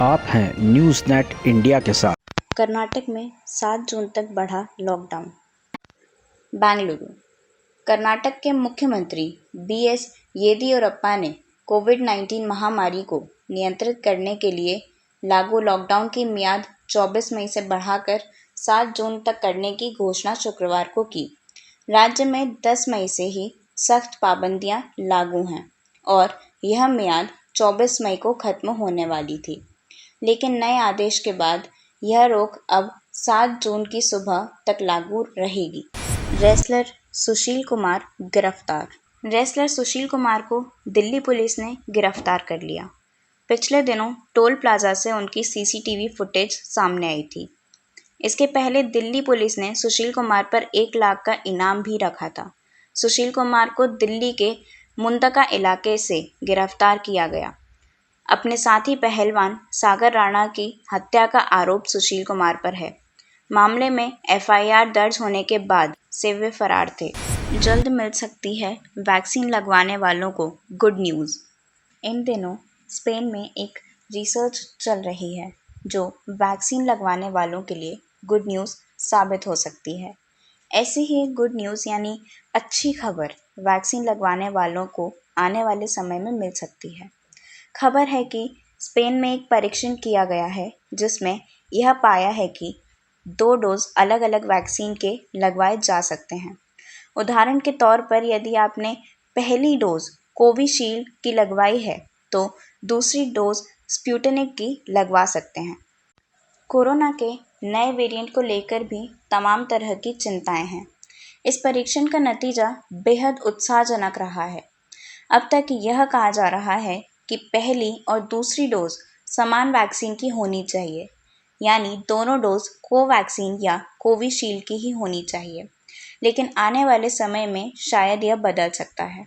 आप हैं news net India के साथ। कर्नाटक में 7 जून तक बढ़ा लॉकडाउन। बेंगलुरु। कर्नाटक के मुख्यमंत्री बीएस येदियुरप्पा ने कोविड-19 महामारी को नियंत्रित करने के लिए लागू लॉकडाउन की मियाद 24 मई से बढ़ाकर 7 जून तक करने की घोषणा शुक्रवार को की। राज्य में 10 मई से ही सख्त पाबंदियां लागू हैं और यह मियाद 24 मई को खत्म होने वाली थी, लेकिन नए आदेश के बाद यह रोक अब 7 जून की सुबह तक लागू रहेगी। रेसलर सुशील कुमार गिरफ्तार। रेसलर सुशील कुमार को दिल्ली पुलिस ने गिरफ्तार कर लिया। पिछले दिनों टोल प्लाजा से उनकी सीसीटीवी फुटेज सामने आई थी। इसके पहले दिल्ली पुलिस ने सुशील कुमार पर 1 लाख का इनाम भी रखा था। सुशील कुमार को दिल्ली के मुंतका इलाके से गिरफ्तार किया गया। अपने साथी पहलवान सागर राणा की हत्या का आरोप सुशील कुमार पर है। मामले में एफआईआर दर्ज होने के बाद से वे फरार थे। जल्द मिल सकती है वैक्सीन लगवाने वालों को गुड न्यूज़। इन दिनों स्पेन में एक रिसर्च चल रही है जो वैक्सीन लगवाने वालों के लिए गुड न्यूज़ साबित हो सकती है। ऐसी ही एक गुड न्यूज़ यानी अच्छी खबर वैक्सीन लगवाने वालों को आने वाले समय में मिल सकती है। खबर है कि स्पेन में एक परीक्षण किया गया है जिसमें यह पाया है कि 2 डोज अलग अलग वैक्सीन के लगवाए जा सकते हैं। उदाहरण के तौर पर यदि आपने पहली डोज कोविशील्ड की लगवाई है तो दूसरी डोज स्पुतनिक की लगवा सकते हैं। कोरोना के नए वेरिएंट को लेकर भी तमाम तरह की चिंताएं हैं। इस परीक्षण का नतीजा बेहद उत्साहजनक रहा है। अब तक यह कहा जा रहा है कि पहली और दूसरी डोज समान वैक्सीन की होनी चाहिए, यानी दोनों डोज कोवैक्सीन या कोविशील्ड की ही होनी चाहिए, लेकिन आने वाले समय में शायद यह बदल सकता है।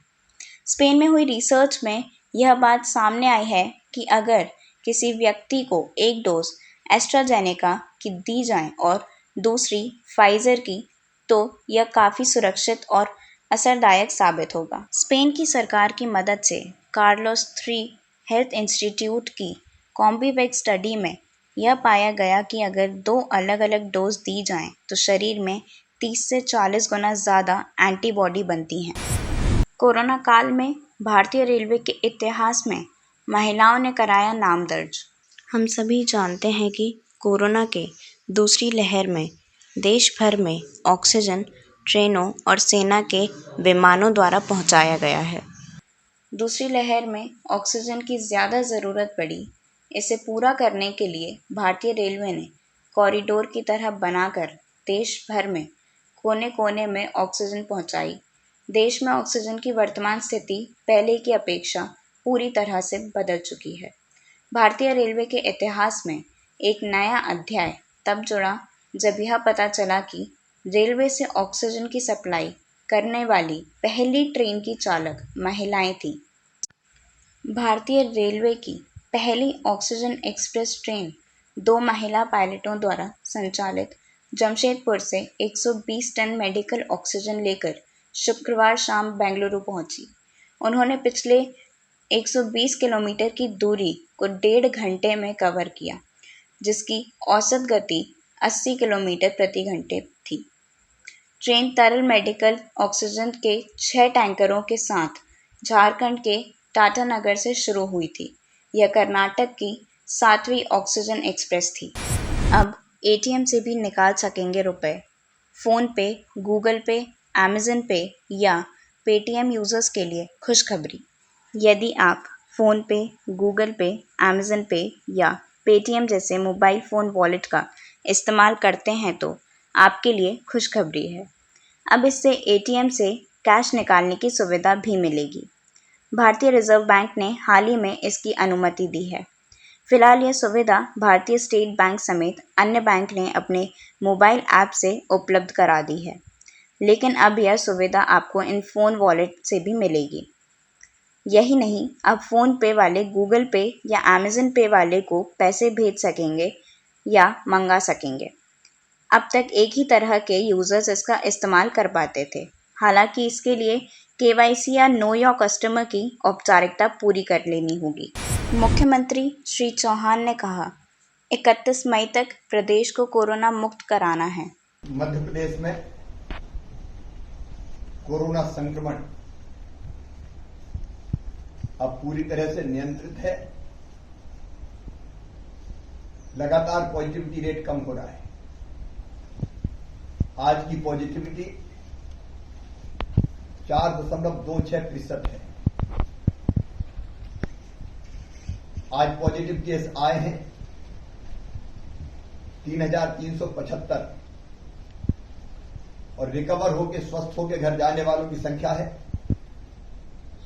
स्पेन में हुई रिसर्च में यह बात सामने आई है कि अगर किसी व्यक्ति को एक डोज एस्ट्राजेनेका की दी जाए और दूसरी फाइजर की, तो यह काफ़ी सुरक्षित और असरदायक साबित होगा। स्पेन की सरकार की मदद से कार्लोस 3 हेल्थ इंस्टीट्यूट की कॉम्बीवैक्स स्टडी में यह पाया गया कि अगर 2 अलग अलग डोज दी जाएं तो शरीर में 30 से 40 गुना ज़्यादा एंटीबॉडी बनती हैं। कोरोना काल में भारतीय रेलवे के इतिहास में महिलाओं ने कराया नाम दर्ज। हम सभी जानते हैं कि कोरोना के दूसरी लहर में देश भर में ऑक्सीजन ट्रेनों और सेना के विमानों द्वारा पहुंचाया गया है। दूसरी लहर में ऑक्सीजन की ज़्यादा ज़रूरत पड़ी। इसे पूरा करने के लिए भारतीय रेलवे ने कॉरिडोर की तरह बनाकर देश भर में कोने कोने में ऑक्सीजन पहुंचाई। देश में ऑक्सीजन की वर्तमान स्थिति पहले की अपेक्षा पूरी तरह से बदल चुकी है। भारतीय रेलवे के इतिहास में एक नया अध्याय तब जुड़ा जब यह पता चला कि रेलवे से ऑक्सीजन की सप्लाई करने वाली पहली ट्रेन की चालक महिलाएं थीं। भारतीय रेलवे की पहली ऑक्सीजन एक्सप्रेस ट्रेन 2 महिला पायलटों द्वारा संचालित जमशेदपुर से 120 टन मेडिकल ऑक्सीजन लेकर शुक्रवार शाम बेंगलुरु पहुंची। उन्होंने पिछले 120 किलोमीटर की दूरी को 1.5 घंटे में कवर किया, जिसकी औसत गति 80 किलोमीटर प्रति घंटे थी। ट्रेन तरल मेडिकल ऑक्सीजन के 6 टैंकरों के साथ झारखंड के टाटानगर से शुरू हुई थी। यह कर्नाटक की 7वीं ऑक्सीजन एक्सप्रेस थी। अब एटीएम से भी निकाल सकेंगे रुपए। फ़ोन पे, गूगल पे, अमेज़न पे या पेटीएम यूज़र्स के लिए खुशखबरी। यदि आप फ़ोन पे, गूगल पे, अमेज़न पे या पेटीएम जैसे मोबाइल फ़ोन वॉलेट का इस्तेमाल करते हैं तो आपके लिए खुशखबरी है। अब इससे एटीएम से कैश निकालने की सुविधा भी मिलेगी। भारतीय रिजर्व बैंक ने हाल ही में इसकी अनुमति दी है। फिलहाल यह सुविधा भारतीय स्टेट बैंक समेत अन्य बैंक ने अपने मोबाइल ऐप से उपलब्ध करा दी है, लेकिन अब यह सुविधा आपको इन फ़ोन वॉलेट से भी मिलेगी। यही नहीं, अब फ़ोन पे वाले गूगल पे या अमेज़न पे वाले को पैसे भेज सकेंगे या मंगा सकेंगे। अब तक एक ही तरह के यूज़र्स इसका इस्तेमाल कर पाते थे। हालांकि इसके लिए केवाईसी या नो योर कस्टमर की औपचारिकता पूरी कर लेनी होगी। मुख्यमंत्री श्री चौहान ने कहा 31 मई तक प्रदेश को कोरोना मुक्त कराना है। मध्य प्रदेश में कोरोना संक्रमण अब पूरी तरह से नियंत्रित है। लगातार पॉजिटिविटी रेट कम हो रहा है। आज की पॉजिटिविटी 4.26% है। आज पॉजिटिव केस आए हैं 3,375 और रिकवर होकर स्वस्थ होकर घर जाने वालों की संख्या है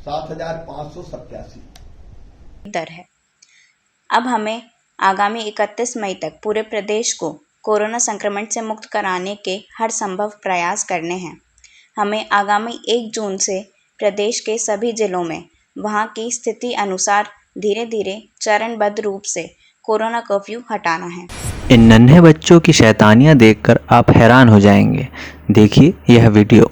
7,587 दर है। अब हमें आगामी 31 मई तक पूरे प्रदेश को कोरोना संक्रमण से मुक्त कराने के हर संभव प्रयास करने हैं। हमें आगामी 1 जून से प्रदेश के सभी जिलों में वहां की स्थिति अनुसार धीरे धीरे चरणबद्ध रूप से कोरोना कर्फ्यू हटाना है। इन नन्हे बच्चों की शैतानियां देखकर आप हैरान हो जाएंगे। देखिए यह वीडियो।